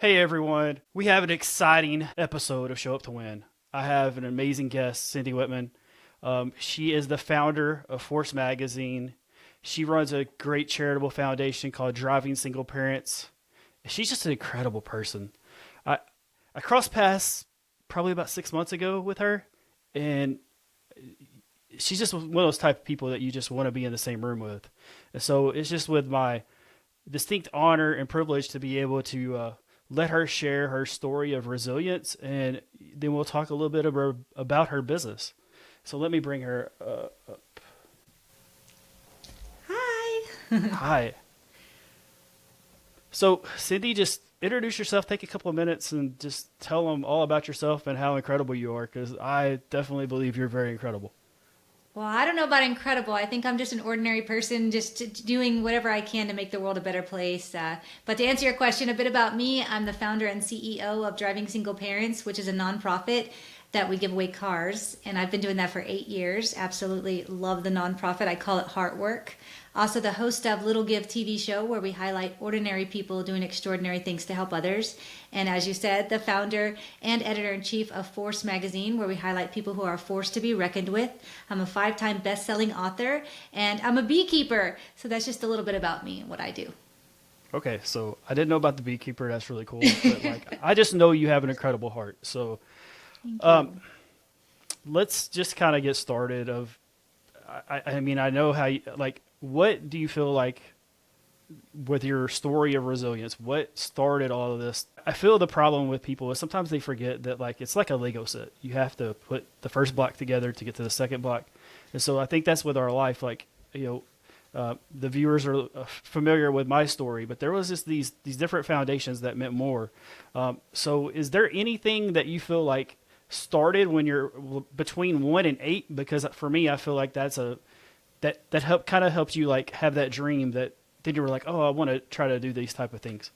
Hey everyone, we have an exciting episode of Show Up to Win. I have an amazing guest, Cindy Whitman. She is the founder of Force Magazine. She runs a great charitable foundation called Driving Single Parents. She's just an incredible person. I, I crossed paths probably about 6 months ago with her, and she's just one of those type of people that you just want to be in the same room with. And so it's just with my distinct honor and privilege to be able to let her share her story of resilience, and then we'll talk a little bit about her business. So let me bring her up. Hi. Hi. So Cindy, just introduce yourself, take a couple of minutes, and just tell them all about yourself and how incredible you are, because I definitely believe you're very incredible. Well, I don't know about incredible. I think I'm just an ordinary person, just doing whatever I can to make the world a better place. But to answer your question, a bit about me, I'm the founder and CEO of Driving Single Parents, which is a nonprofit that we give away cars. And I've been doing that for 8 years. Absolutely love the nonprofit. I call it heart work. Also the host of Little Give TV show, where we highlight ordinary people doing extraordinary things to help others. And as you said, the founder and editor-in-chief of Force Magazine, where we highlight people who are a force to be reckoned with. I'm a 5-time best-selling author, and I'm a beekeeper. So that's just a little bit about me and what I do. Okay, so I didn't know about the beekeeper. That's really cool. But I just know you have an incredible heart. So let's just kind of get started. I mean, I know how you, what do you feel like with your story of resilience? What started all of this? I feel the problem with people is sometimes they forget that it's like a Lego set. You have to put the first block together to get to the second block. And so I think that's with our life. The viewers are familiar with my story, but there was just these different foundations that meant more. So is there anything that you feel like started when you're between 1 and 8? Because for me, I feel like that kind of helps you have that dream that then you were like, oh, I want to try to do these type of things.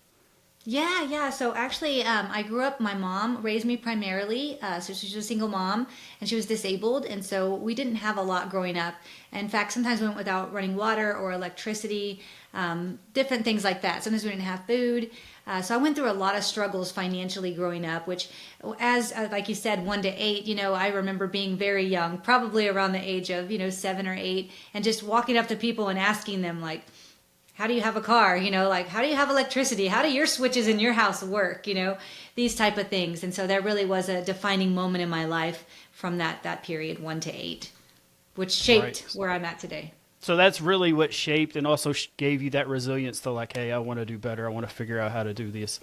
Yeah. So actually, I grew up, my mom raised me primarily. So she was a single mom and she was disabled. And so we didn't have a lot growing up. In fact, sometimes we went without running water or electricity, different things like that. Sometimes we didn't have food. So I went through a lot of struggles financially growing up, which as, like you said, 1 to 8, I remember being very young, probably around the age of, 7 or 8, and just walking up to people and asking them how do you have a car? How do you have electricity? How do your switches in your house work? These type of things. And so that really was a defining moment in my life from that period, 1 to 8, which shaped where I'm at today. So that's really what shaped and also gave you that resilience to hey, I want to do better. I want to figure out how to do these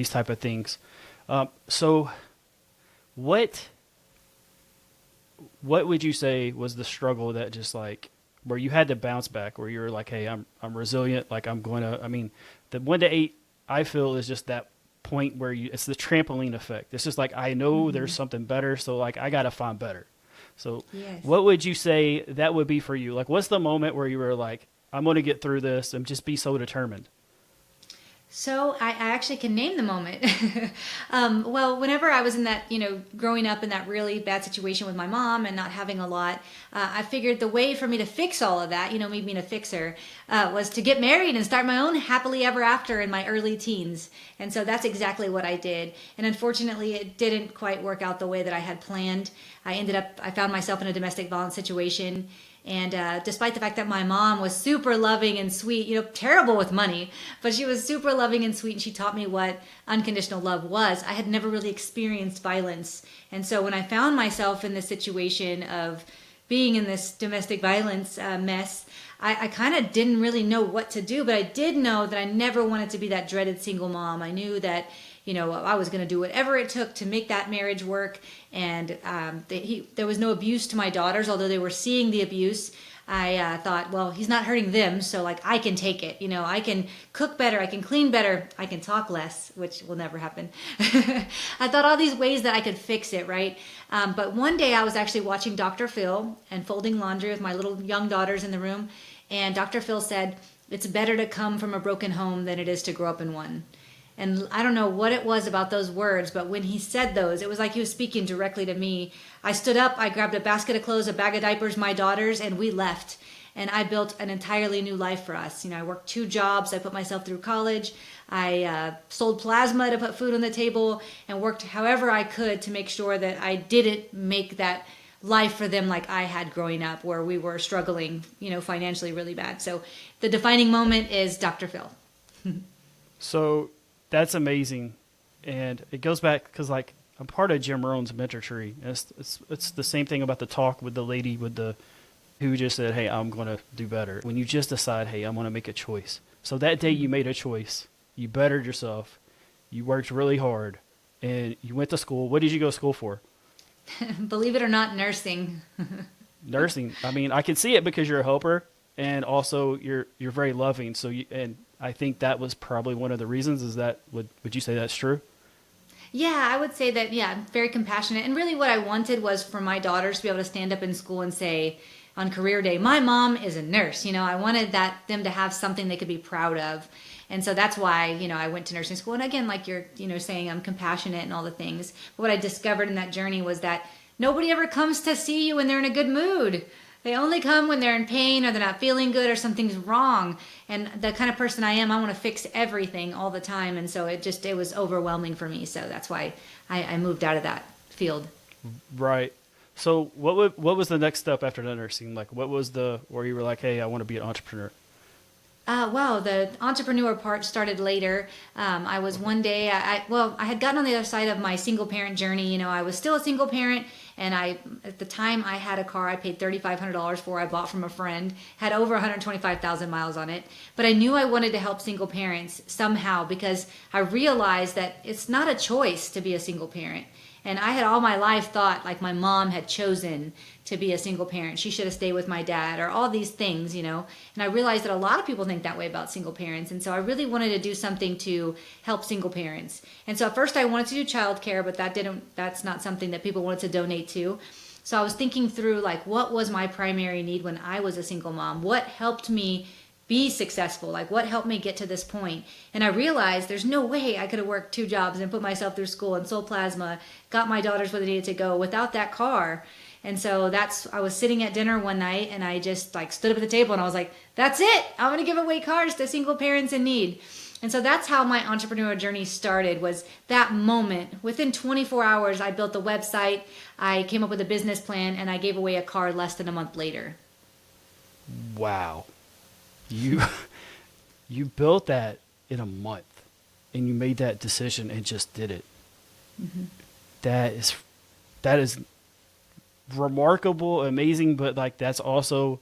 type of things. So what would you say was the struggle that just where you had to bounce back, where you were hey, I'm resilient. The 1 to 8, I feel, is just that point where it's the trampoline effect. It's just I know there's something better. So I got to find better. So yes. What would you say that would be for you? What's the moment where you were I'm going to get through this and just be so determined? So I actually can name the moment. Well, whenever I was in that, growing up in that really bad situation with my mom and not having a lot, I figured the way for me to fix all of that, me being a fixer, was to get married and start my own happily ever after in my early teens. And so that's exactly what I did. And unfortunately, it didn't quite work out the way that I had planned. I found myself in a domestic violence situation. And despite the fact that my mom was super loving and sweet, terrible with money, but she was super loving and sweet, and she taught me what unconditional love was. I had never really experienced violence. And so when I found myself in this situation of being in this domestic violence mess, I kind of didn't really know what to do, but I did know that I never wanted to be that dreaded single mom. I knew that I was going to do whatever it took to make that marriage work. And there was no abuse to my daughters, although they were seeing the abuse. I thought, well, he's not hurting them, so I can take it. I can cook better, I can clean better, I can talk less, which will never happen. I thought all these ways that I could fix it, right? But one day I was actually watching Dr. Phil and folding laundry with my little young daughters in the room. And Dr. Phil said, it's better to come from a broken home than it is to grow up in one. And I don't know what it was about those words, but when he said those, it was like he was speaking directly to me. I stood up, I grabbed a basket of clothes, a bag of diapers, my daughters, and we left. and I built an entirely new life for us. I worked 2 jobs. I put myself through college. I sold plasma to put food on the table and worked however I could to make sure that I didn't make that life for them like I had growing up, where we were struggling, financially really bad. So the defining moment is Dr. Phil. So that's amazing. And it goes back because, like, I'm part of Jim Rohn's mentor tree. And it's the same thing about the talk with the lady who just said, hey, I'm going to do better. When you just decide, hey, I'm going to make a choice. So that day you made a choice. You bettered yourself. You worked really hard. And you went to school. What did you go to school for? Believe it or not, nursing. Nursing. I mean, I can see it because you're a helper, and also you're very loving. So and I think that was probably one of the reasons. Is that would you say that's true? Yeah, I would say that. Yeah, I'm very compassionate, and really, what I wanted was for my daughters to be able to stand up in school and say on career day, "My mom is a nurse." I wanted them to have something they could be proud of. And so that's why, I went to nursing school. And again, like you're, saying, I'm compassionate and all the things. But what I discovered in that journey was that nobody ever comes to see you when they're in a good mood. They only come when they're in pain or they're not feeling good or something's wrong. And the kind of person I am, I want to fix everything all the time. And so it was overwhelming for me. So that's why I moved out of that field. Right. So what was the next step after the nursing? Like, what was where you were like, hey, I want to be an entrepreneur? Well, the entrepreneur part started later. I was one day, I had gotten on the other side of my single parent journey. I was still a single parent, and at the time I had a car I paid $3,500 for. I bought from a friend, had over 125,000 miles on it. But I knew I wanted to help single parents somehow, because I realized that it's not a choice to be a single parent. And I had all my life thought like my mom had chosen to be a single parent. She should have stayed with my dad, or all these things, And I realized that a lot of people think that way about single parents. And so I really wanted to do something to help single parents. And so at first I wanted to do childcare, but that's not something that people wanted to donate to. So I was thinking through, like, what was my primary need when I was a single mom? What helped me be successful? Like, what helped me get to this point? And I realized there's no way I could have worked 2 jobs and put myself through school and sold plasma, got my daughters where they needed to go without that car. And so I was sitting at dinner one night, and I just stood up at the table and I was like, that's it. I'm going to give away cars to single parents in need. And so that's how my entrepreneur journey started, was that moment. Within 24 hours, I built the website, I came up with a business plan, and I gave away a car less than a month later. Wow. You built that in a month, and you made that decision and just did it. Mm-hmm. That is remarkable, amazing, but that's also,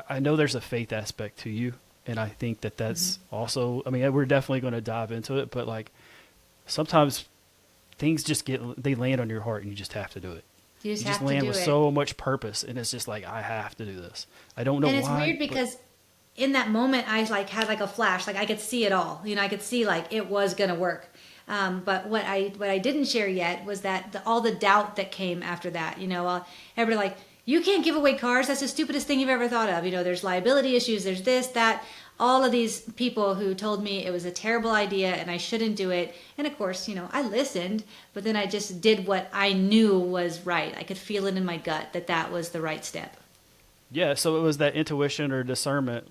I know there's a faith aspect to you, and I think that's also, I mean, we're definitely going to dive into it, but sometimes things just they land on your heart and you just have to do it. You just land with so much purpose, and it's just like, I have to do this. I don't know why. And it's weird because in that moment, I had a flash, I could see it all. I could see it was gonna work. But what I didn't share yet was that all the doubt that came after that. Everybody you can't give away cars. That's the stupidest thing you've ever thought of. There's liability issues. There's this, that. All of these people who told me it was a terrible idea and I shouldn't do it. And of course, I listened, but then I just did what I knew was right. I could feel it in my gut that was the right step. Yeah, so it was that intuition or discernment,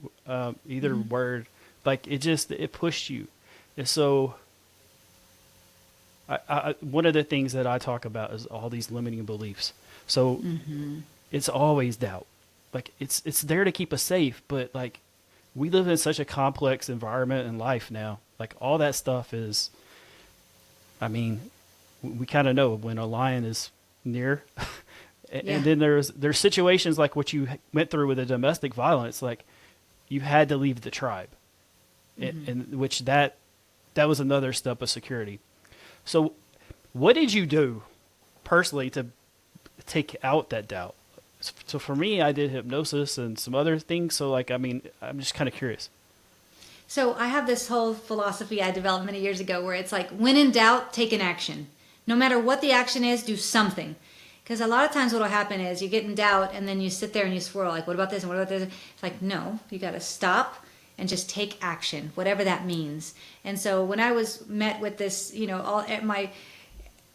either word, it pushed you. And so one of the things that I talk about is all these limiting beliefs. So it's always doubt. It's there to keep us safe, but we live in such a complex environment in life now. All that stuff is, I mean, we kind of know when a lion is near. And then there's situations like what you went through with the domestic violence, you had to leave the tribe, and which that was another step of security. So what did you do personally to take out that doubt? So for me, I did hypnosis and some other things. So I'm just kind of curious. So I have this whole philosophy I developed many years ago where it's when in doubt, take an action. No matter what the action is, do something. Because a lot of times what will happen is you get in doubt and then you sit there and you swirl, what about this and what about this? It's no, you got to stop and just take action, whatever that means. And so when I was met with this, all at my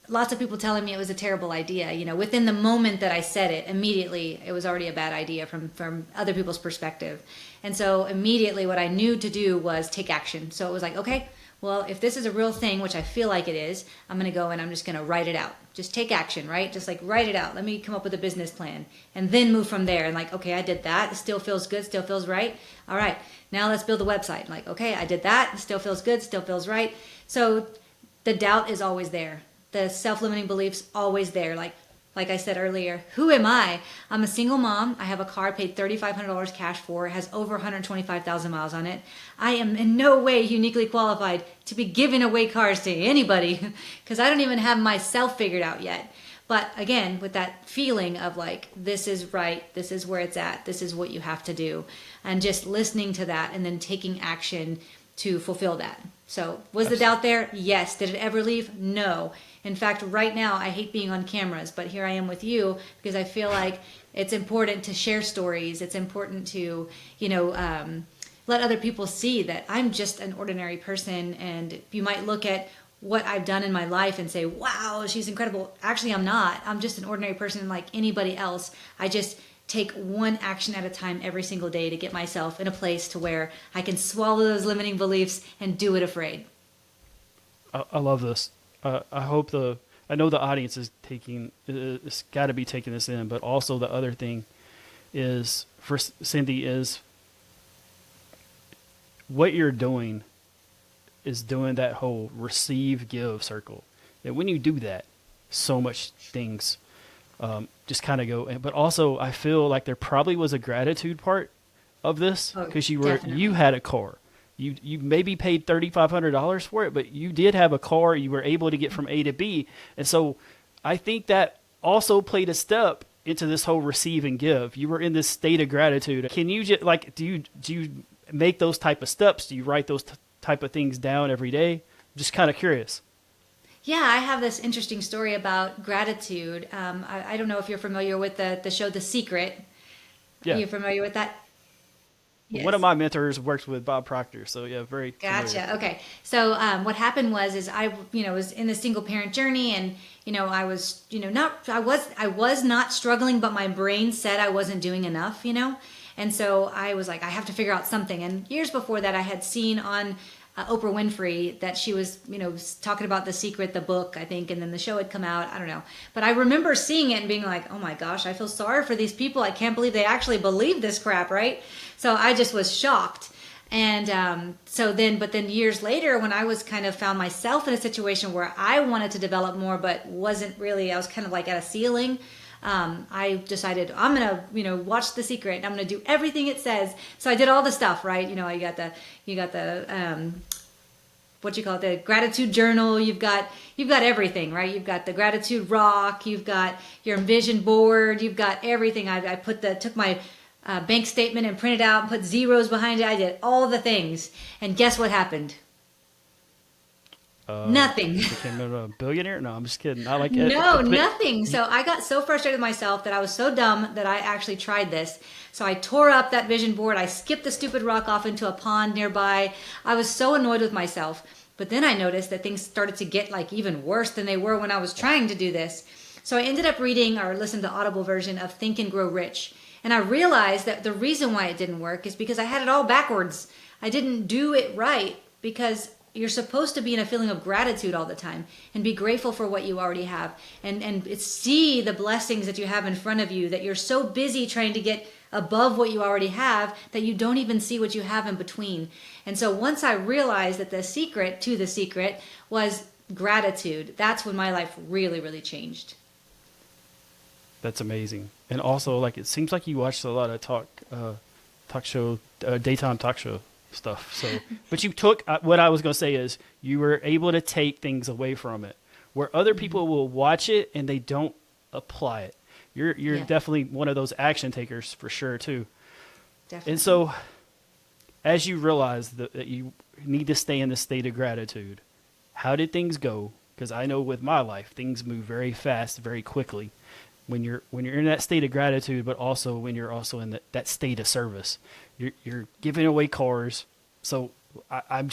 lots of people telling me it was a terrible idea. Within the moment that I said it, immediately it was already a bad idea from other people's perspective. And so immediately what I knew to do was take action. So it was like, okay, well, if this is a real thing, which I feel like it is, I'm going to go and I'm just going to write it out. Just take action, right? Just like write it out. Let me come up with a business plan and then move from there. And like, okay, I did that. It still feels good. Still feels right. All right. Now let's build a website. Like, okay, I did that. It still feels good. Still feels right. So the doubt is always there. The self-limiting beliefs always there. Like I said earlier, who am I? I'm a single mom. I have a car I paid $3,500 cash for. It has over 125,000 miles on it. I am in no way uniquely qualified to be giving away cars to anybody because I don't even have myself figured out yet. But again, with that feeling of like, this is right, this is where it's at, this is what you have to do. And just listening to that and then taking action to fulfill that. So was the doubt there? Yes. Did it ever leave? No. In fact, right now, I hate being on cameras, but here I am with you because I feel like it's important to share stories. It's important to, let other people see that I'm just an ordinary person. And you might look at what I've done in my life and say, wow, she's incredible. Actually, I'm not. I'm just an ordinary person like anybody else. I just take one action at a time every single day to get myself in a place to where I can swallow those limiting beliefs and do it afraid. I love this. I know the audience is it's got to be taking this in, but also the other thing is for Cindy is what you're doing is doing that whole receive, give circle. And when you do that, so much things just kind of go. But also, I feel like there probably was a gratitude part of this because you had a car. You maybe paid $3,500 for it, but you did have a car. You were able to get from A to B. And so I think that also played a step into this whole receive and give. You were in this state of gratitude. Can you just do you make those type of steps? Do you write those type of things down every day? I'm just kind of curious. Yeah, I have this interesting story about gratitude. I don't know if you're familiar with the show The Secret. Yeah. Are you familiar with that? Yes. One of my mentors works with Bob Proctor, so yeah, very Gotcha. familiar. Okay. So what happened was I was in the single parent journey, and I was I was not struggling, but my brain said I wasn't doing enough, and so I was like, I have to figure out something. And years before that, I had seen on Oprah Winfrey that she was talking about The Secret, the book, I think, and then the show had come out. I don't know, but I remember seeing it and being like, oh my gosh, I feel sorry for these people. I can't believe they actually believe this crap, right? So I just was shocked. And but then years later, when I was kind of found myself in a situation where I wanted to develop more, but wasn't really, I was kind of like at a ceiling. I decided I'm gonna, watch The Secret, and I'm gonna do everything it says. So I did all the stuff, right? You got the what you call it, the gratitude journal. You've got everything, right? You've got the gratitude rock. You've got your vision board. You've got everything. I took my bank statement and printed out and put zeros behind it. I did all the things, and guess what happened? Nothing. Became a billionaire? No, I'm just kidding. I like it. No, nothing. So I got so frustrated with myself that I was so dumb that I actually tried this. So I tore up that vision board. I skipped the stupid rock off into a pond nearby. I was so annoyed with myself. But then I noticed that things started to get like even worse than they were when I was trying to do this. So I ended up reading or listening to the Audible version of Think and Grow Rich. And I realized that the reason why it didn't work is because I had it all backwards. I didn't do it right because you're supposed to be in a feeling of gratitude all the time and be grateful for what you already have and see the blessings that you have in front of you, that you're so busy trying to get above what you already have that you don't even see what you have in between. And so once I realized that the secret to the secret was gratitude, that's when my life really, really changed. That's amazing. And also, like, it seems like you watched a lot of daytime talk show stuff. So, but you took what I was going to say is you were able to take things away from it, where other people will watch it and they don't apply it. You're definitely one of those action takers for sure too. Definitely. And so, as you realize that you need to stay in the state of gratitude, how did things go? Because I know with my life, things move very fast, very quickly. When you're in that state of gratitude, but also when you're also in that state of service, you're giving away cars. So I'm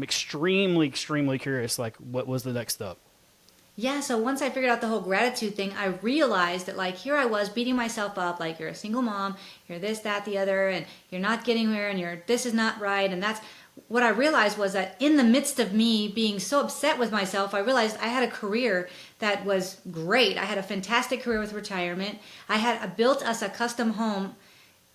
extremely, extremely curious. Like, what was the next step? Yeah, so once I figured out the whole gratitude thing, I realized that like here I was beating myself up like you're a single mom, you're this, that, the other, and you're not getting there and you're this is not right. And that's what I realized was that in the midst of me being so upset with myself, I realized I had a career that was great. I had a fantastic career with retirement. I built us a custom home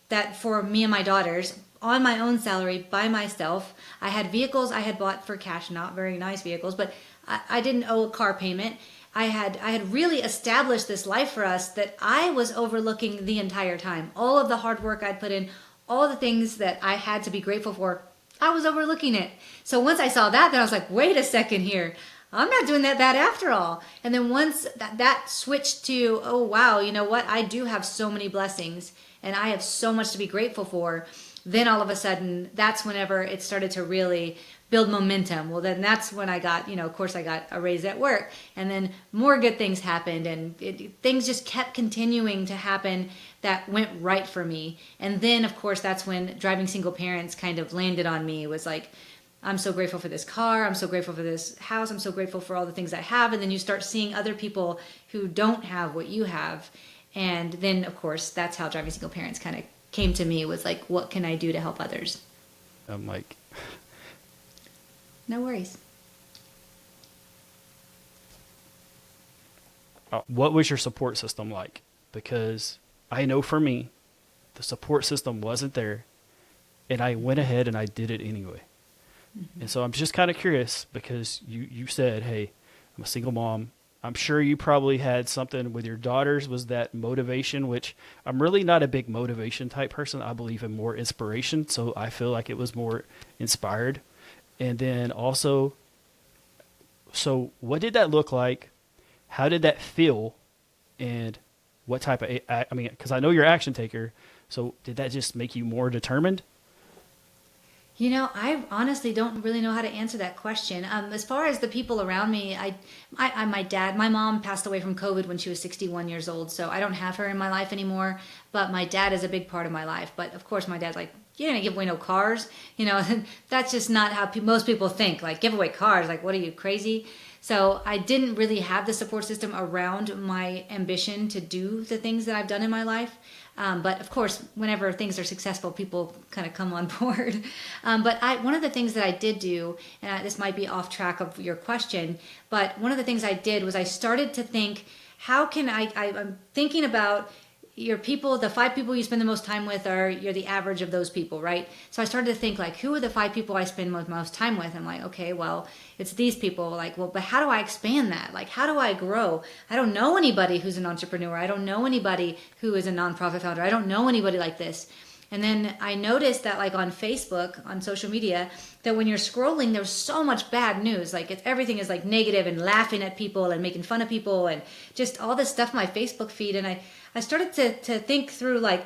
that for me and my daughters on my own salary by myself. I had vehicles I had bought for cash, not very nice vehicles, but I didn't owe a car payment. I had really established this life for us that I was overlooking the entire time. All of the hard work I'd put in, all the things that I had to be grateful for, I was overlooking it. So once I saw that, then I was like, wait a second here. I'm not doing that bad after all. And then once that switched to, oh wow, you know what? I do have so many blessings and I have so much to be grateful for. Then all of a sudden, that's whenever it started to really build momentum. Well, then that's when I got, of course I got a raise at work, and then more good things happened, and things just kept continuing to happen that went right for me. And then, of course, that's when Driving Single Parents kind of landed on me. It was like, I'm so grateful for this car. I'm so grateful for this house. I'm so grateful for all the things I have. And then you start seeing other people who don't have what you have. And then, of course, that's how Driving Single Parents kind of came to me, was like, what can I do to help others? I'm like, no worries. What was your support system like? Because I know for me, the support system wasn't there, and I went ahead and I did it anyway. Mm-hmm. And so I'm just kind of curious, because you said, hey, I'm a single mom. I'm sure you probably had something with your daughters. Was that motivation, which I'm really not a big motivation type person. I believe in more inspiration. So I feel like it was more inspired. And then also, so what did that look like? How did that feel? And what type of, I mean, because I know you're an action taker. So did that just make you more determined? I honestly don't really know how to answer that question. As far as the people around me, my mom passed away from COVID when she was 61 years old, so I don't have her in my life anymore, but my dad is a big part of my life. But of course, my dad's like, you're going to give away no cars? That's just not how most people think. Like, give away cars? Like, what are you, crazy? So I didn't really have the support system around my ambition to do the things that I've done in my life. But of course, whenever things are successful, people kind of come on board. But one of the things that I did do, and this might be off track of your question, but one of the things I did was I started to think, how can I'm thinking about your people, the 5 people you spend the most time with you're the average of those people, right? So I started to think like, who are the 5 people I spend most time with? I'm like, okay, well, it's these people. Like, well, but how do I expand that? Like, how do I grow? I don't know anybody who's an entrepreneur. I don't know anybody who is a nonprofit founder. I don't know anybody like this. And then I noticed that like on Facebook, on social media, that when you're scrolling, there's so much bad news. Like everything is like negative and laughing at people and making fun of people and just all this stuff on my Facebook feed. And I started to think through like,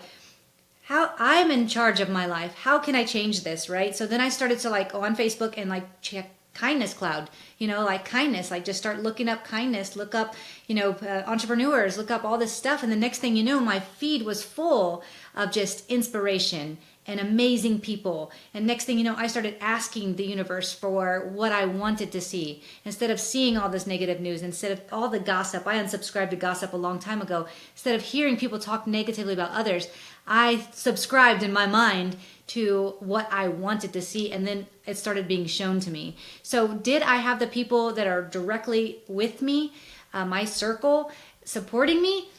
how I'm in charge of my life. How can I change this, right? So then I started to like go on Facebook and like check kindness cloud, like kindness, like just start looking up kindness, look up, entrepreneurs, look up all this stuff. And the next thing you know, my feed was full of just inspiration and amazing people. And next thing you know, I started asking the universe for what I wanted to see. Instead of seeing all this negative news, instead of all the gossip, I unsubscribed to gossip a long time ago. Instead of hearing people talk negatively about others, I subscribed in my mind to what I wanted to see, and then it started being shown to me. So did I have the people that are directly with me, my circle, supporting me?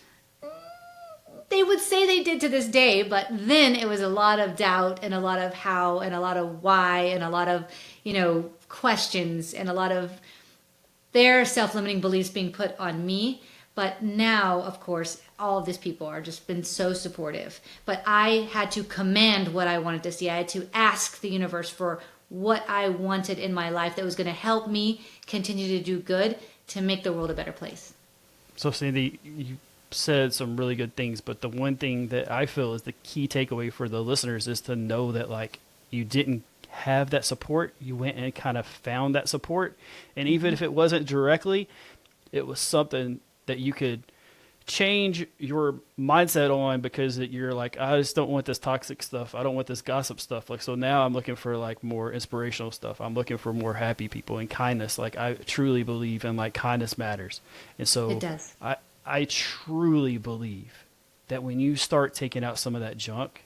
They would say they did to this day, but then it was a lot of doubt and a lot of how and a lot of why and a lot of, questions and a lot of their self-limiting beliefs being put on me. But now, of course, all of these people are just been so supportive. But I had to command what I wanted to see. I had to ask the universe for what I wanted in my life that was going to help me continue to do good to make the world a better place. So, Cindy, you said some really good things, but the one thing that I feel is the key takeaway for the listeners is to know that, like, you didn't have that support. You went and kind of found that support. And even if it wasn't directly, it was something that you could change your mindset on because you're like, I just don't want this toxic stuff. I don't want this gossip stuff. Like, so now I'm looking for like more inspirational stuff. I'm looking for more happy people and kindness. Like, I truly believe in like kindness matters. And so It does. I truly believe that when you start taking out some of that junk,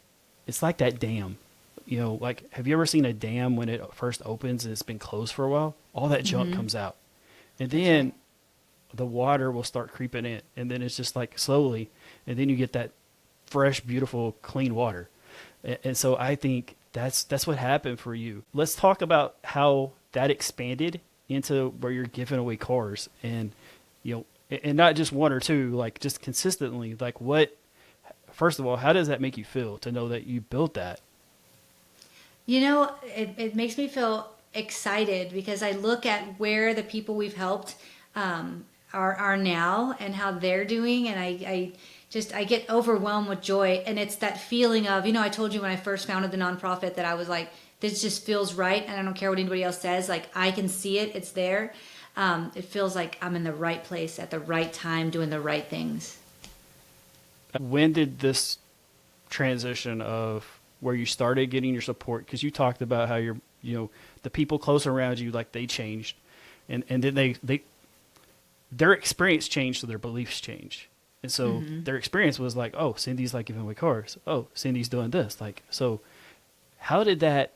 it's like that dam. You know, like, have you ever seen a dam when it first opens and it's been closed for a while? All that junk comes out. And then the water will start creeping in. And then it's just like slowly. And then you get that fresh, beautiful, clean water. And so I think that's what happened for you. Let's talk about how that expanded into where you're giving away cars. And, you know, and not just one or two, like just consistently. Like, what, first of all, how does that make you feel to know that you built that? You know, it makes me feel excited because I look at where the people we've helped are now and how they're doing, and I get overwhelmed with joy. And it's that feeling of, you know, I told you when I first founded the nonprofit that I was like, this just feels right, and I don't care what anybody else says. Like, I can see it, it's there. It feels like I'm in the right place at the right time, doing the right things. When did this transition of where you started getting your support, because you talked about how you're, you know, the people close around you, like, they changed, and then their experience changed, so their beliefs changed. And so their experience was like, oh, Cindy's like giving away cars. Oh, Cindy's doing this. Like, so how did that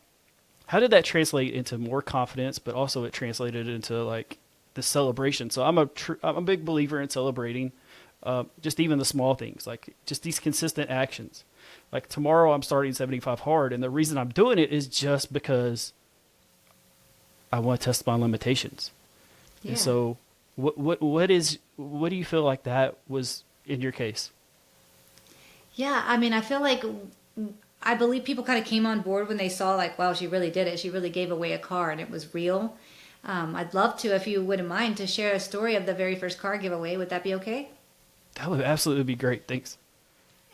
translate into more confidence, but also it translated into like the celebration? So I'm a big believer in celebrating, just even the small things, like just these consistent actions. Like, tomorrow I'm starting 75 Hard, and the reason I'm doing it is just because I want to test my limitations. Yeah. And so what do you feel like that was in your case? Yeah, I mean, I feel like I believe people kind of came on board when they saw, like, wow, she really did it. She really gave away a car, and it was real. I'd love to, if you wouldn't mind, to share a story of the very first car giveaway. Would that be okay? That would absolutely be great. Thanks.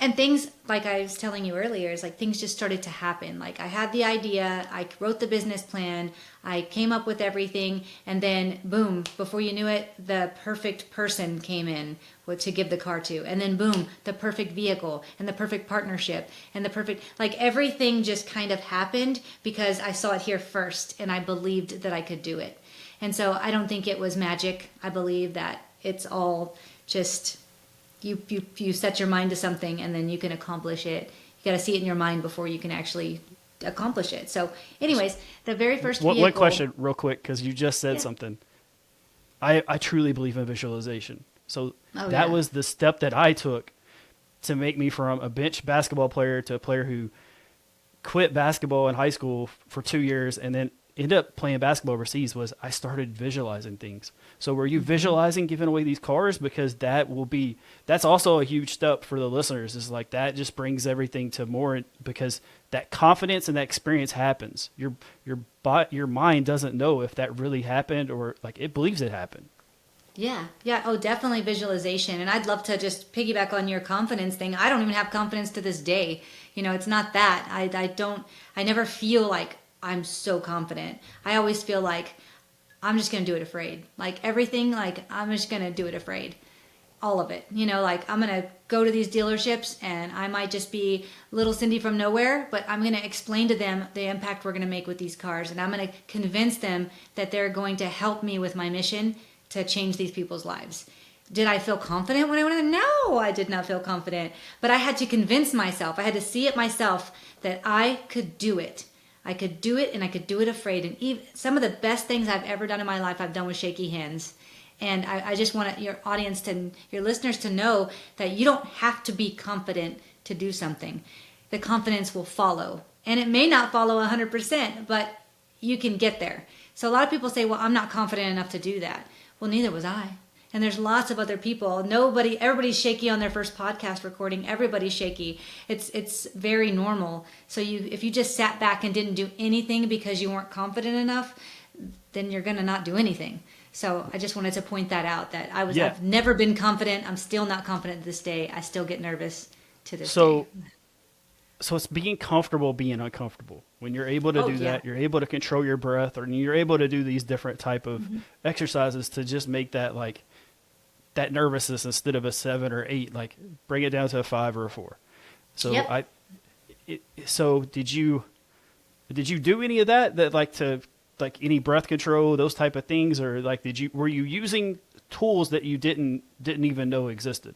And things, like I was telling you earlier, is like things just started to happen. Like, I had the idea, I wrote the business plan, I came up with everything, and then boom, before you knew it, the perfect person came in to give the car to. And then boom, the perfect vehicle and the perfect partnership and the perfect, like, everything just kind of happened because I saw it here first and I believed that I could do it. And so I don't think it was magic. I believe that it's all just... You set your mind to something and then you can accomplish it. You got to see it in your mind before you can actually accomplish it. So anyways, the very first vehicle... One question real quick, because you just said something. I truly believe in visualization. So that was the step that I took to make me from a bench basketball player to a player who quit basketball in high school for 2 years and then ended up playing basketball overseas. Was I started visualizing things. So were you visualizing giving away these cars? Because that's also a huge step for the listeners, is like, that just brings everything to more, because that confidence and that experience happens. Your mind doesn't know if that really happened, or like it believes it happened. Yeah. Oh, definitely visualization. And I'd love to just piggyback on your confidence thing. I don't even have confidence to this day. You know, it's not that. I never feel like I'm so confident. I always feel like I'm just going to do it afraid. Like, everything, like, I'm just going to do it afraid. All of it. You know, like, I'm going to go to these dealerships and I might just be little Cindy from nowhere, but I'm going to explain to them the impact we're going to make with these cars. And I'm going to convince them that they're going to help me with my mission to change these people's lives. Did I feel confident when I went in? No, I did not feel confident. But I had to convince myself. I had to see it myself that I could do it. I could do it, and I could do it afraid. And even some of the best things I've ever done in my life, I've done with shaky hands. And I just want your audience your listeners to know that you don't have to be confident to do something. The confidence will follow. And it may not follow 100%, but you can get there. So a lot of people say, well, I'm not confident enough to do that. Well, neither was I. And there's lots of other people. Everybody's shaky on their first podcast recording. Everybody's shaky. It's very normal. So if you just sat back and didn't do anything because you weren't confident enough, then you're going to not do anything. So I just wanted to point that out, that I've never been confident. I'm still not confident to this day. I still get nervous to this day. So it's being comfortable being uncomfortable. When you're able to do that, you're able to control your breath, or you're able to do these different type of exercises to just make that, like, that nervousness instead of a 7 or 8, like bring it down to a 5 or a 4. So Yep. so did you do any of that like to like any breath control, those type of things, or like were you using tools that you didn't even know existed?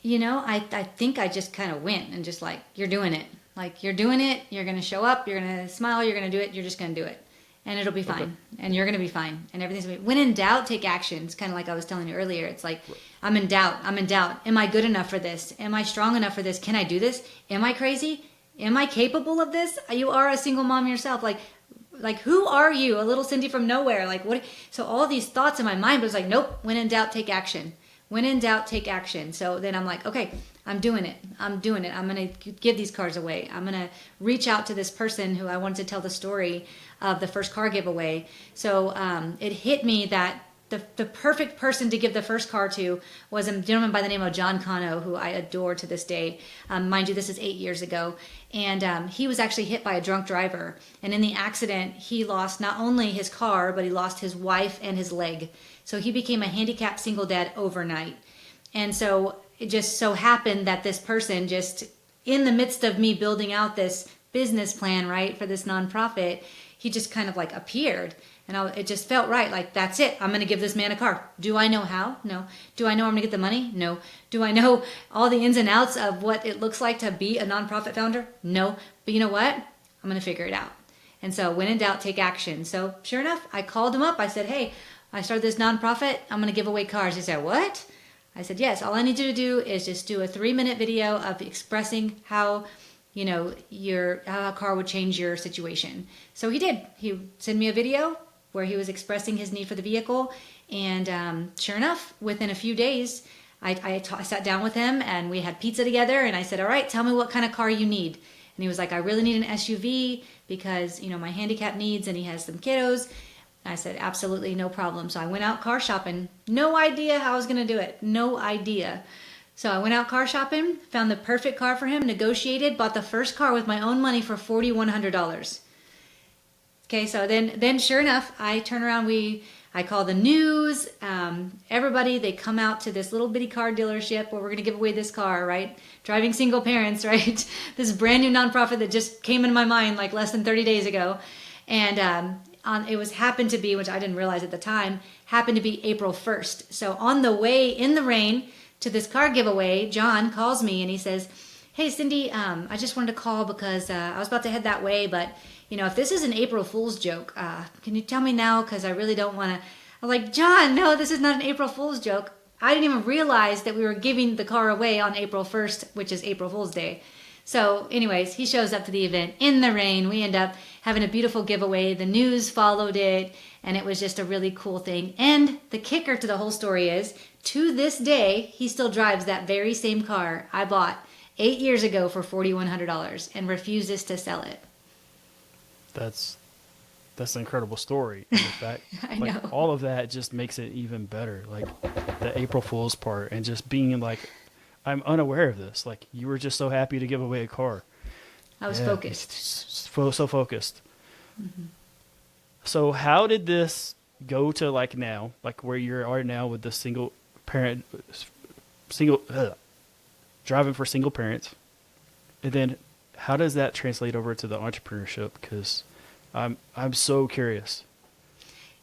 I think I just kind of went and just like, you're doing it. Like, you're doing it. You're going to show up. You're going to smile. You're going to do it. You're just going to do it. And it'll be fine. Okay. And you're going to be fine. And everything's going to be. When in doubt, take action. It's kind of like I was telling you earlier. It's like, I'm in doubt. I'm in doubt. Am I good enough for this? Am I strong enough for this? Can I do this? Am I crazy? Am I capable of this? You are a single mom yourself. Like who are you? A little Cindy from nowhere. Like what? So all these thoughts in my mind, but it's like, nope. When in doubt, take action. When in doubt, take action. So then I'm like, okay, I'm doing it. I'm doing it. I'm going to give these cars away. I'm going to reach out to this person who I wanted to tell the story of the first car giveaway. So it hit me that the perfect person to give the first car to was a gentleman by the name of John Cano, who I adore to this day. Mind you, this is 8 years ago. And he was actually hit by a drunk driver. And in the accident, he lost not only his car, but he lost his wife and his leg. So he became a handicapped single dad overnight. And so it just so happened that this person, just in the midst of me building out this business plan, right, for this nonprofit, he just kind of like appeared. And it just felt right. Like, that's it. I'm going to give this man a car. Do I know how? No. Do I know where I'm going to get the money? No. Do I know all the ins and outs of what it looks like to be a nonprofit founder? No. But you know what? I'm going to figure it out. And so when in doubt, take action. So sure enough, I called him up. I said, hey, I started this nonprofit. I'm going to give away cars. He said, what? I said, yes. All I need you to do is just do a 3-minute video of expressing how how a car would change your situation. So he did. He sent me a video where he was expressing his need for the vehicle. And sure enough, within a few days, I sat down with him and we had pizza together. And I said, all right, tell me what kind of car you need. And he was like, I really need an SUV because, my handicap needs, and he has some kiddos. I said, absolutely, no problem. So I went out car shopping. No idea how I was going to do it. No idea. So I went out car shopping, found the perfect car for him, negotiated, bought the first car with my own money for $4,100. Okay, so then sure enough, I turn around, I call the news, everybody, they come out to this little bitty car dealership where we're going to give away this car, right? Driving single parents, right? This brand new nonprofit that just came into my mind like less than 30 days ago. And it happened to be, which I didn't realize at the time, happened to be April 1st. So on the way in the rain to this car giveaway, John calls me and he says, hey, Cindy, I just wanted to call because I was about to head that way, but if this is an April Fool's joke, can you tell me now? Because I really don't want to. I'm like, John, no, this is not an April Fool's joke. I didn't even realize that we were giving the car away on April 1st, which is April Fool's Day. So anyways, he shows up to the event in the rain. We end up having a beautiful giveaway. The news followed it, and it was just a really cool thing. And the kicker to the whole story is, to this day, he still drives that very same car I bought 8 years ago for $4,100 and refuses to sell it. That's an incredible story. In fact, I know. All of that just makes it even better. Like the April Fool's part and just being like, I'm unaware of this. Like you were just so happy to give away a car. I was focused. So focused. Mm-hmm. So how did this go to like now, like where you are now with the single parent, driving for single parents, and then how does that translate over to the entrepreneurship? Because I'm so curious.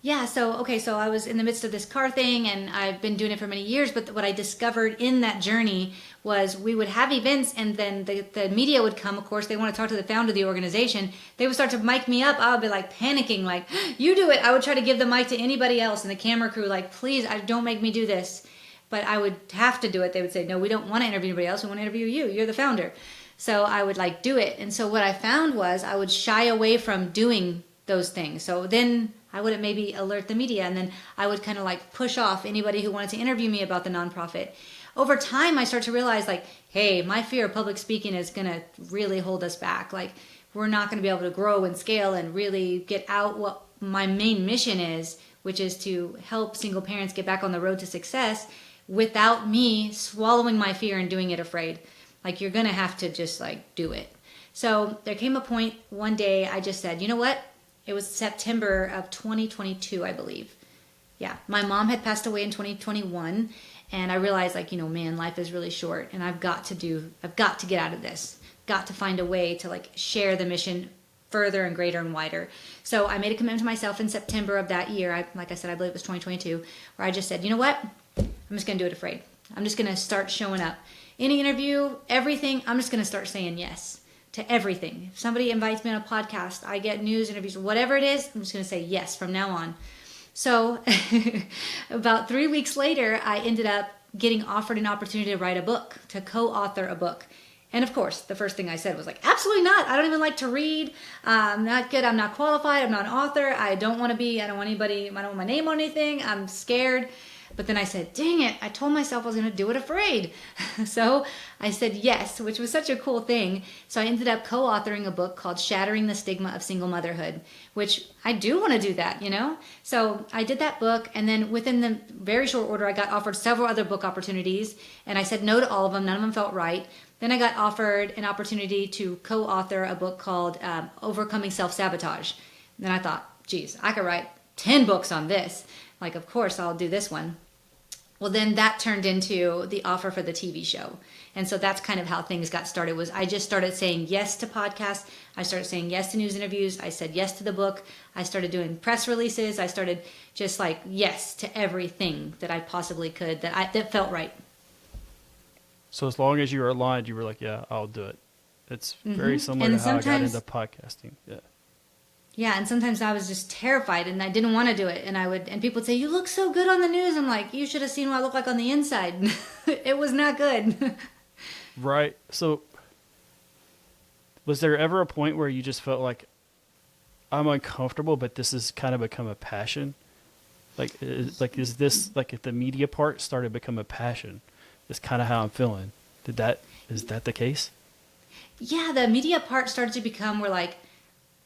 Yeah, so I was in the midst of this car thing, and I've been doing it for many years, but what I discovered in that journey was we would have events, and then the media would come. Of course, they want to talk to the founder of the organization. They would start to mic me up. I would be like panicking, like, you do it. I would try to give the mic to anybody else, and the camera crew, like, please, don't make me do this. But I would have to do it. They would say, no, we don't want to interview anybody else. We want to interview you. You're the founder. So I would like do it. And so what I found was I would shy away from doing those things. So then I would maybe alert the media, and then I would kind of like push off anybody who wanted to interview me about the nonprofit. Over time, I start to realize like, hey, my fear of public speaking is going to really hold us back. Like we're not going to be able to grow and scale and really get out what my main mission is, which is to help single parents get back on the road to success without me swallowing my fear and doing it afraid. Like you're going to have to just like do it. So there came a point one day I just said, you know what? It was September of 2022, I believe. Yeah. My mom had passed away in 2021, and I realized, like, man, life is really short, and I've got to get out of this. Got to find a way to like share the mission further and greater and wider. So I made a commitment to myself in September of that year. Like I said, I believe it was 2022, where I just said, you know what? I'm just going to do it afraid. I'm just going to start showing up. Any interview, everything, I'm just going to start saying yes to everything. If somebody invites me on a podcast, I get news interviews, whatever it is, I'm just going to say yes from now on. So about 3 weeks later, I ended up getting offered an opportunity to write a book, to co-author a book. And of course, the first thing I said was like, absolutely not. I don't even like to read. I'm not good. I'm not qualified. I'm not an author. I don't want anybody, I don't want my name on anything. I'm scared. But then I said, dang it. I told myself I was going to do it afraid. So I said yes, which was such a cool thing. So I ended up co-authoring a book called Shattering the Stigma of Single Motherhood, which I do want to do that, So I did that book. And then within the very short order, I got offered several other book opportunities. And I said no to all of them. None of them felt right. Then I got offered an opportunity to co-author a book called Overcoming Self-Sabotage. And then I thought, geez, I could write 10 books on this. Like, of course, I'll do this one. Well, then that turned into the offer for the TV show. And so that's kind of how things got started. Was I just started saying yes to podcasts. I started saying yes to news interviews. I said yes to the book. I started doing press releases. I started just like yes to everything that I possibly could that felt right. So as long as you were aligned, you were like, yeah, I'll do it. It's very similar to how I got into podcasting. Yeah. Yeah, and sometimes I was just terrified and I didn't want to do it. And people would say, you look so good on the news. I'm like, you should have seen what I look like on the inside. It was not good. Right. So was there ever a point where you just felt like, I'm uncomfortable, but this has kind of become a passion? Is this, like if the media part started to become a passion? That's kind of how I'm feeling. Is that the case? Yeah, the media part started to become where like,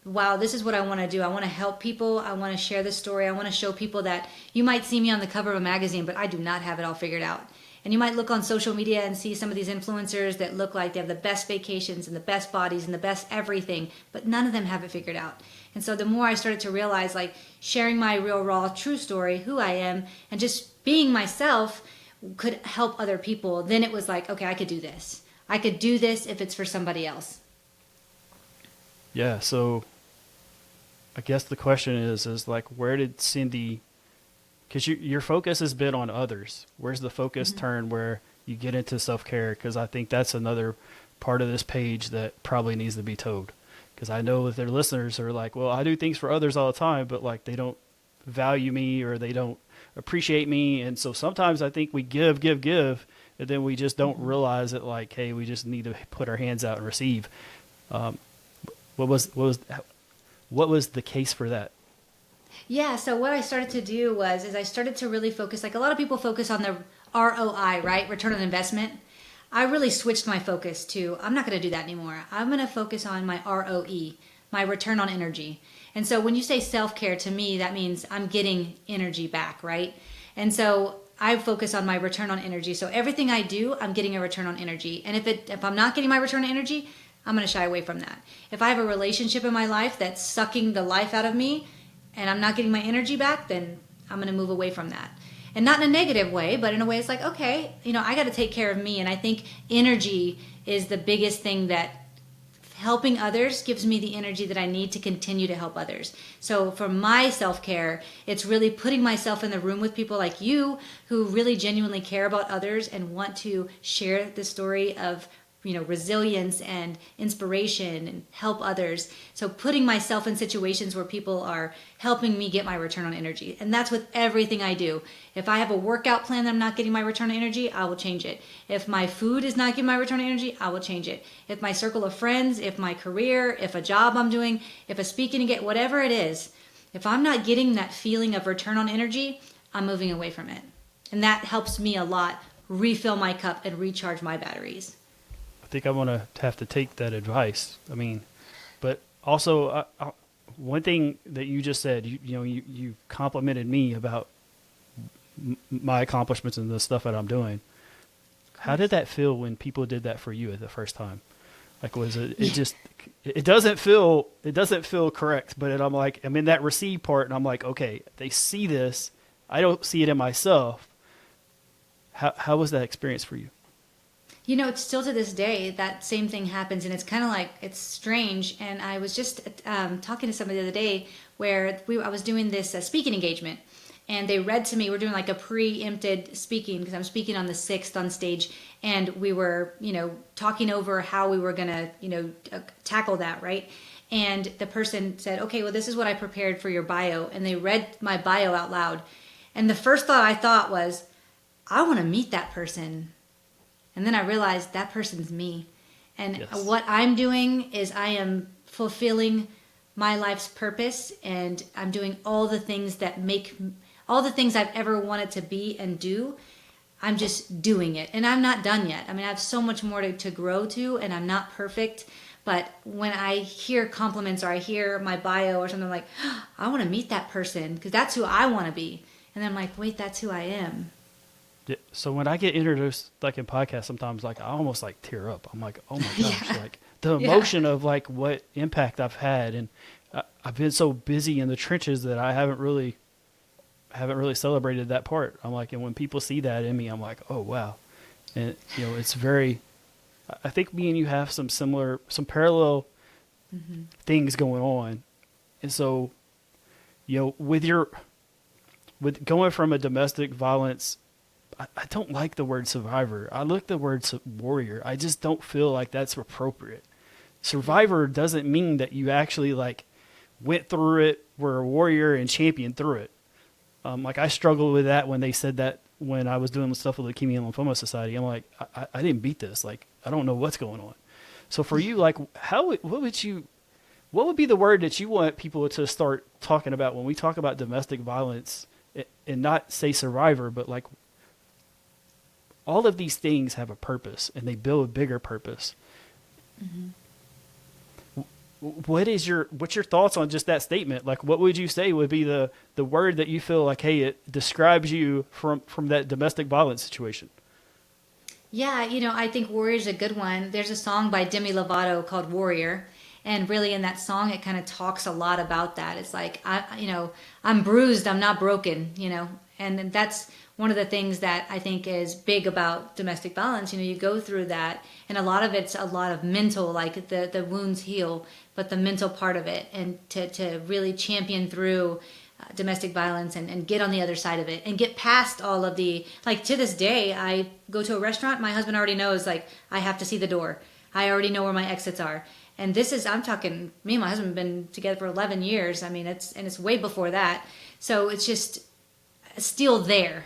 wow, this is what I want to do. I want to help people. I want to share this story. I want to show people that you might see me on the cover of a magazine, but I do not have it all figured out. And you might look on social media and see some of these influencers that look like they have the best vacations and the best bodies and the best everything, but none of them have it figured out. And so the more I started to realize, like, sharing my real, raw, true story, who I am, and just being myself could help other people, then it was like, okay, I could do this. I could do this if it's for somebody else. Yeah, so I guess the question is like, where did Cindy, because your focus has been on others. Where's the focus turn where you get into self-care? Because I think that's another part of this page that probably needs to be told. Because I know that their listeners are like, well, I do things for others all the time, but like they don't value me or they don't appreciate me. And so sometimes I think we give, and then we just don't realize that like, hey, we just need to put our hands out and receive. What was the case for that? Yeah, so what I started to do is I started to really focus, like a lot of people focus on the ROI, right? Return on investment. I really switched my focus to, I'm not going to do that anymore. I'm going to focus on my ROE, my return on energy. And so when you say self-care, to me, that means I'm getting energy back, right? And so I focus on my return on energy. So everything I do, I'm getting a return on energy. And if I'm not getting my return on energy, I'm going to shy away from that. If I have a relationship in my life that's sucking the life out of me and I'm not getting my energy back, then I'm going to move away from that. And not in a negative way, but in a way it's like, okay, I got to take care of me. And I think energy is the biggest thing that helping others gives me the energy that I need to continue to help others. So for my self-care, it's really putting myself in the room with people like you who really genuinely care about others and want to share the story of resilience and inspiration and help others. So putting myself in situations where people are helping me get my return on energy. And that's with everything I do. If I have a workout plan that I'm not getting my return on energy, I will change it. If my food is not giving my return on energy, I will change it. If my circle of friends, if my career, if a job I'm doing, if a speaking engagement, whatever it is, if I'm not getting that feeling of return on energy, I'm moving away from it. And that helps me a lot refill my cup and recharge my batteries. I think I'm going to have to take that advice. I mean, but also one thing that you just said, you complimented me about my accomplishments and the stuff that I'm doing. How did that feel when people did that for you at the first time? Like, was it doesn't feel correct, but I'm in that receive part and I'm like, okay, they see this I don't see it in myself. How was that experience for you? It's still to this day that same thing happens, and it's kind of like it's strange. And I was just talking to somebody the other day where I was doing this speaking engagement, and they read to me. We're doing like a preempted speaking because I'm speaking on the 6th on stage, and we were talking over how we were gonna tackle that, right? And the person said, "Okay, well, this is what I prepared for your bio," and they read my bio out loud. And the first thought I thought was, I want to meet that person. And then I realized that person's me. And Yes. what I'm doing is I am fulfilling my life's purpose, and I'm doing all the things all the things I've ever wanted to be and do. I'm just doing it. And I'm not done yet. I mean, I have so much more to grow to, and I'm not perfect. But when I hear compliments or I hear my bio or something, I'm like, I want to meet that person because that's who I want to be. And then I'm like, wait, that's who I am. Yeah, so when I get introduced like in podcasts, sometimes like I almost like tear up. I'm like, oh my gosh, Yeah. like the emotion of like what impact I've had, and I've been so busy in the trenches that I haven't really celebrated that part. I'm like, and when people see that in me, I'm like, oh wow, and it's very. I think me and you have some parallel things going on, and so with going from a domestic violence. I don't like the word survivor. I like the word warrior. I just don't feel like that's appropriate. Survivor doesn't mean that you actually like went through it, were a warrior and championed through it. Like I struggled with that when they said that when I was doing stuff with Leukemia and Lymphoma Society. I'm like, I didn't beat this. Like, I don't know what's going on. So for you, like, what would be the word that you want people to start talking about when we talk about domestic violence, and not say survivor, but like, all of these things have a purpose, and they build a bigger purpose. Mm-hmm. What's your thoughts on just that statement? Like, what would you say would be the word that you feel like, hey, it describes you from that domestic violence situation? Yeah, I think warrior is a good one. There's a song by Demi Lovato called Warrior. And really in that song, it kind of talks a lot about that. It's like, I'm bruised, I'm not broken, and that's one of the things that I think is big about domestic violence. You go through that, and a lot of it's a lot of mental, like the wounds heal, but the mental part of it, and to really champion through domestic violence and get on the other side of it and get past all of the, like to this day, I go to a restaurant, my husband already knows, like I have to see the door. I already know where my exits are. And I'm talking, me and my husband have been together for 11 years. I mean, it's way before that. So it's just still there,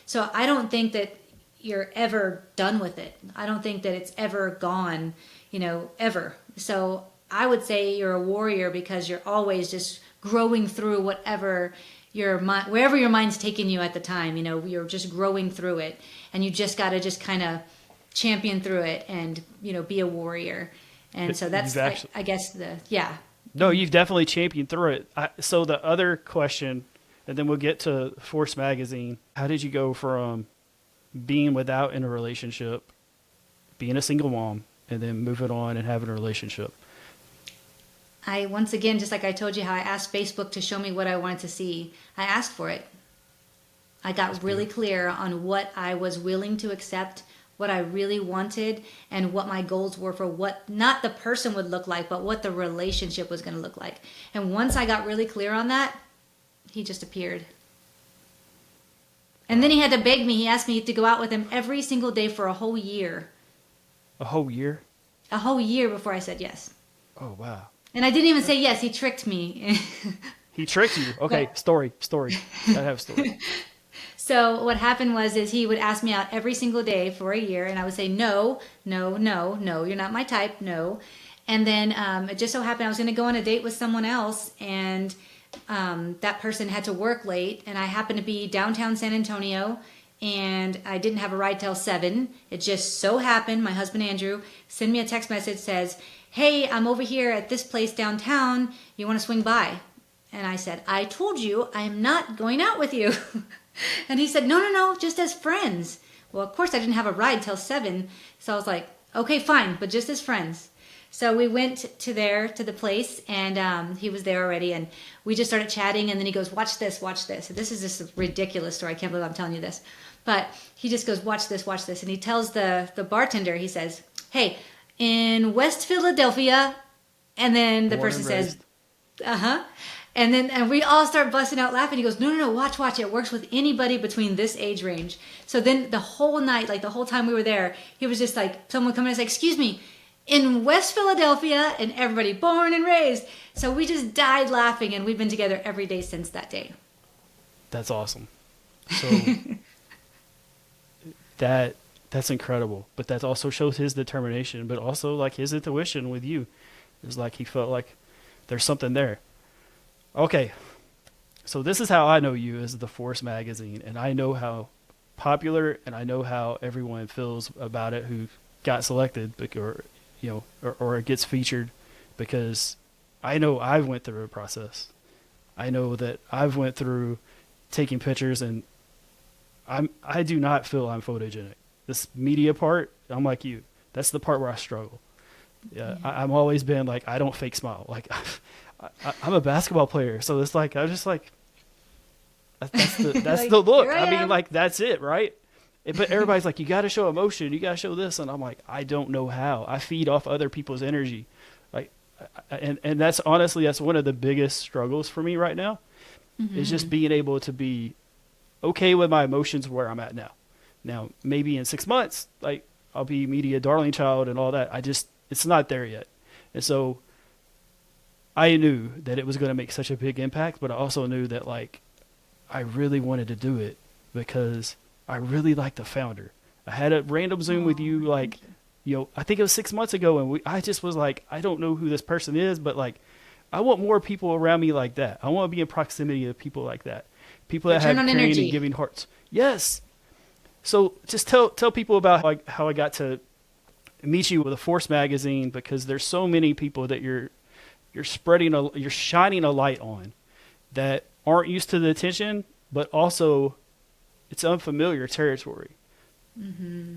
So I don't think that you're ever done with it. I don't think that it's ever gone, ever. So I would say you're a warrior because you're always just growing through wherever your mind's taking you at the time. You're just growing through it, and you just got to just kind of champion through it and, be a warrior. And so that's, I guess, No, you've definitely championed through it. So the other question, and then we'll get to Force Magazine. How did you go from being without in a relationship, being a single mom, and then moving on and having a relationship? Once again, just like I told you how I asked Facebook to show me what I wanted to see, I asked for it. I got really clear on what I was willing to accept, what I really wanted, and what my goals were for what not the person would look like, but what the relationship was going to look like. And once I got really clear on that, he just appeared. And then he had to beg me. He asked me to go out with him every single day for a whole year. A whole year? A whole year before I said yes. Oh, wow. And I didn't even say yes. He tricked me. He tricked you. Okay, story. I have a story. So what happened is he would ask me out every single day for a year, and I would say, no, you're not my type, no. And then it just so happened I was going to go on a date with someone else, and that person had to work late, and I happened to be downtown San Antonio, and I didn't have a ride till 7. It just so happened, my husband Andrew sent me a text message, says, hey, I'm over here at this place downtown, you want to swing by? And I said, I told you I'm not going out with you. And he said, no, just as friends. Well, of course, I didn't have a ride till 7. So I was like, okay, fine, but just as friends. So we went to the place, and he was there already, and we just started chatting, and then he goes, watch this, watch this. And this is just a ridiculous story. I can't believe I'm telling you this. But he just goes, watch this, watch this. And he tells the bartender, he says, hey, in West Philadelphia, and then the person says, uh-huh. And we all start busting out laughing. He goes, no, watch. It works with anybody between this age range. So then the whole night, like the whole time we were there, he was just like, someone coming and say, excuse me, in West Philadelphia, and everybody born and raised. So we just died laughing, and we've been together every day since that day. That's awesome. So that's incredible. But that also shows his determination, but also like his intuition with you. It's like he felt like there's something there. Okay, so this is how I know you as the Force magazine, and I know how popular and I know how everyone feels about it who got selected or gets featured, because I know I've went through a process. I know that I've went through taking pictures, and I do not feel I'm photogenic. This media part, I'm like you. That's the part where I struggle. Yeah. I'm always been like, I don't fake smile. Like I'm a basketball player, so it's like I'm just like that's the like, the look. I mean, am. like that's it, right? But everybody's like, you got to show emotion, you got to show this, and I'm like, I don't know how. I feed off other people's energy, like, and that's honestly that's one of the biggest struggles for me right now, is just being able to be okay with my emotions where I'm at now. Now maybe in 6 months, like I'll be media darling child and all that. It's not there yet, and so. I knew that it was going to make such a big impact, but I also knew that like I really wanted to do it because I really like the founder. I had a random Zoom with you, like, I think it was 6 months ago, and I just was like, I don't know who this person is, but like, I want more people around me like that. I want to be in proximity of people like that, people that have caring and giving hearts. Yes. So just tell people about how I got to meet you with a Force magazine, because there's so many people that you're shining a light on that aren't used to the attention, but also it's unfamiliar territory. Mm-hmm.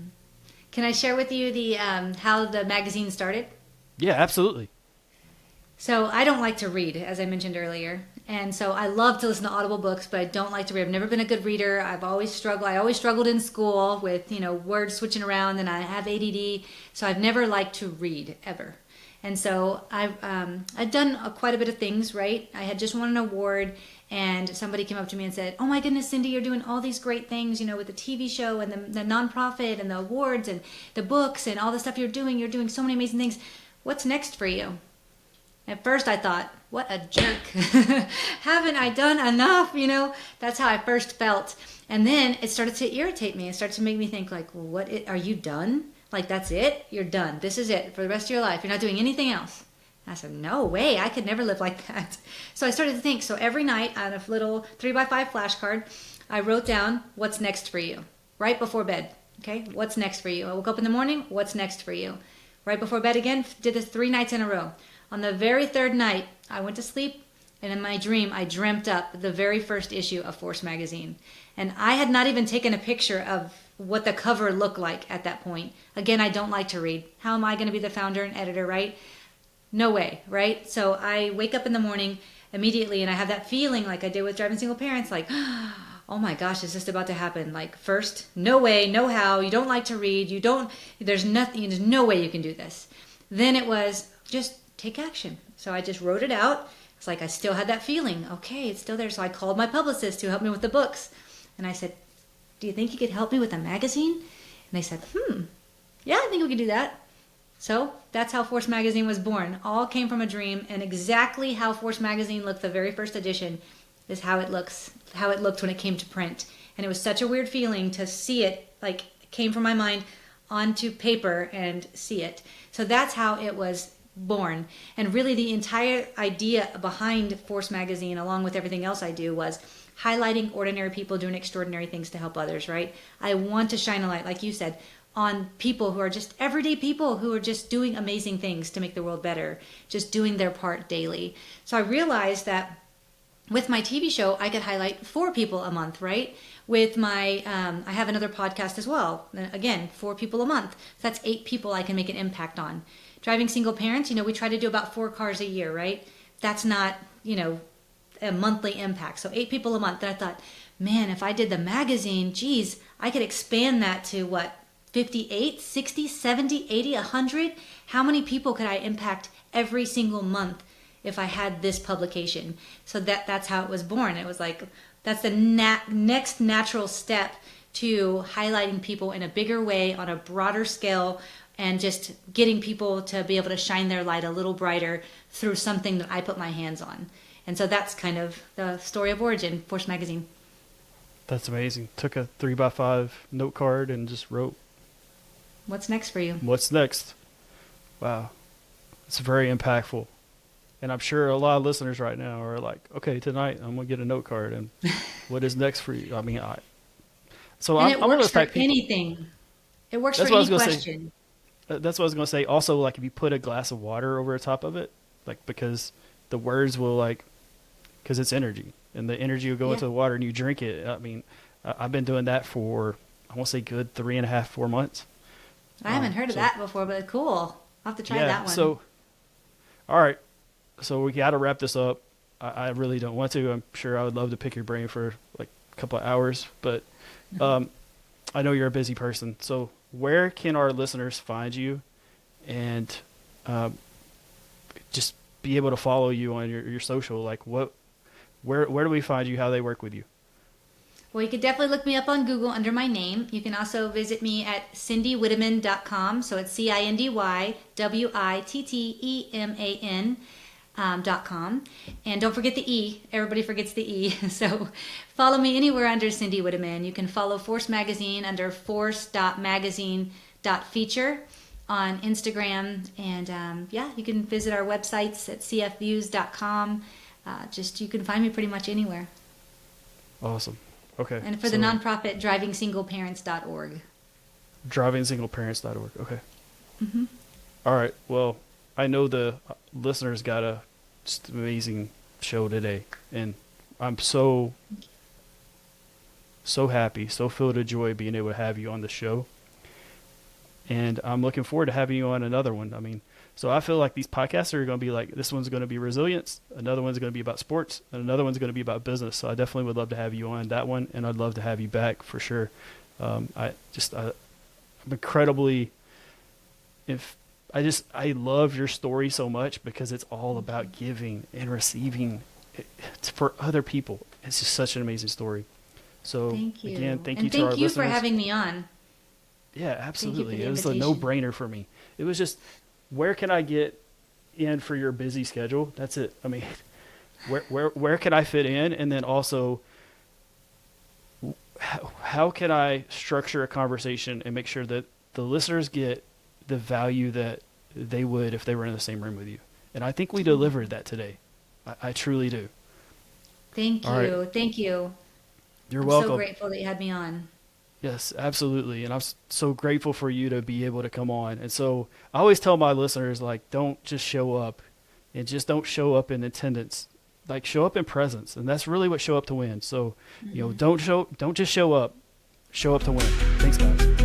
Can I share with you the how the magazine started? Yeah, absolutely. So I don't like to read, as I mentioned earlier. And so I love to listen to Audible books, but I don't like to read. I've never been a good reader. I've always struggled. I always struggled in school with, words switching around, and I have ADD. So I've never liked to read ever. And so I'd done quite a bit of things, right? I had just won an award, and somebody came up to me and said, oh my goodness, Cindy, you're doing all these great things, with the TV show and the nonprofit and the awards and the books and all the stuff you're doing so many amazing things. What's next for you? At first I thought, what a jerk. Haven't I done enough? That's how I first felt. And then it started to irritate me. It started to make me think like, well, are you done? Like, that's it? You're done. This is it for the rest of your life. You're not doing anything else. And I said, no way. I could never live like that. So I started to think. So every night on a little 3x5 flashcard, I wrote down what's next for you right before bed. Okay, what's next for you? I woke up in the morning. What's next for you? Right before bed again. Did this 3 nights in a row. On the very third night, I went to sleep. And in my dream, I dreamt up the very first issue of Force magazine. And I had not even taken a picture of what the cover looked like at that point. Again, I don't like to read. How am I going to be the founder and editor, right? No way, right? So I wake up in the morning immediately, and I have that feeling like I did with Driving Single Parents, like, oh my gosh, is this about to happen? Like, first, no way, no how. You don't like to read. There's no way you can do this. Then it was just take action. So I just wrote it out. It's like I still had that feeling. Okay, it's still there. So I called my publicist to help me with the books. And I said, do you think you could help me with a magazine? And they said, yeah, I think we could do that. So that's how Force magazine was born. All came from a dream, and exactly how Force magazine looked, the very first edition, is how it looked when it came to print. And it was such a weird feeling to see it, like it came from my mind onto paper and see it. So that's how it was born. And really the entire idea behind Force magazine, along with everything else I do, was highlighting ordinary people doing extraordinary things to help others, right? I want to shine a light, like you said, on people who are just everyday people who are just doing amazing things to make the world better, just doing their part daily. So I realized that with my TV show, I could highlight 4 people a month, right? With my, I have another podcast as well. Again, 4 people a month. So that's 8 people I can make an impact on. driving single parents, we try to do about 4 cars a year, right? That's not, a monthly impact. So 8 people a month. And I thought, man, if I did the magazine, geez, I could expand that to what? 58, 60, 70, 80, 100? How many people could I impact every single month if I had this publication? So that's how it was born. It was like, that's the next natural step to highlighting people in a bigger way on a broader scale and just getting people to be able to shine their light a little brighter through something that I put my hands on. And so that's kind of the story of origin, Force Magazine. That's amazing. Took a 3x5 note card and just wrote, what's next for you? What's next? Wow. It's very impactful. And I'm sure a lot of listeners right now are like, okay, tonight I'm going to get a note card. And what is next for you? I mean, I'm going to for anything. It works for any question. That's what I was going to say. Also, like if you put a glass of water over the top of it, like because the words will because it's energy. And the energy will go into the water and you drink it. I mean, I've been doing that for, I want to say good 3.5, 4 months. I haven't heard of that before, but cool. I'll have to try that one. So, all right. So we got to wrap this up. I really don't want to. I'm sure I would love to pick your brain for like a couple of hours, but I know you're a busy person. So where can our listeners find you and just be able to follow you on your social? Like where do we find you? How they work with you? Well, you could definitely look me up on Google under my name. You can also visit me at cindywhitteman.com. So it's CindywItteman.com. And don't forget the E. Everybody forgets the E. So follow me anywhere under Cindy Whitman. You can follow Force Magazine under force.magazine.feature on Instagram. And you can visit our websites at cfviews.com. You can find me pretty much anywhere. Awesome. Okay. And for the nonprofit, drivingsingleparents.org. Drivingsingleparents.org. Okay. Mm-hmm. All right. Well, I know the listeners got a just amazing show today, and I'm so happy, so filled with joy being able to have you on the show. And I'm looking forward to having you on another one. I mean, so I feel like these podcasts are going to be like, this one's going to be resilience, another one's going to be about sports, and another one's going to be about business. So I definitely would love to have you on that one, and I'd love to have you back for sure. I'm incredibly, I love your story so much because it's all about giving and receiving for other people. It's just such an amazing story. So thank you. Again, thank you to our listeners. Thank you for having me on. Yeah, absolutely. It was a no-brainer for me. It was just, where can I get in for your busy schedule? That's it. I mean, where can I fit in? And then also, how can I structure a conversation and make sure that the listeners get the value that they would if they were in the same room with you? And I think we delivered that today. I truly do. Thank you. Right. Thank you. You're welcome. I'm so grateful that you had me on. Yes, absolutely. And I'm so grateful for you to be able to come on. And so I always tell my listeners, like, don't just show up, and just don't show up in attendance. Like, show up in presence. And that's really what show up to win. So, don't just show up to win. Thanks, guys.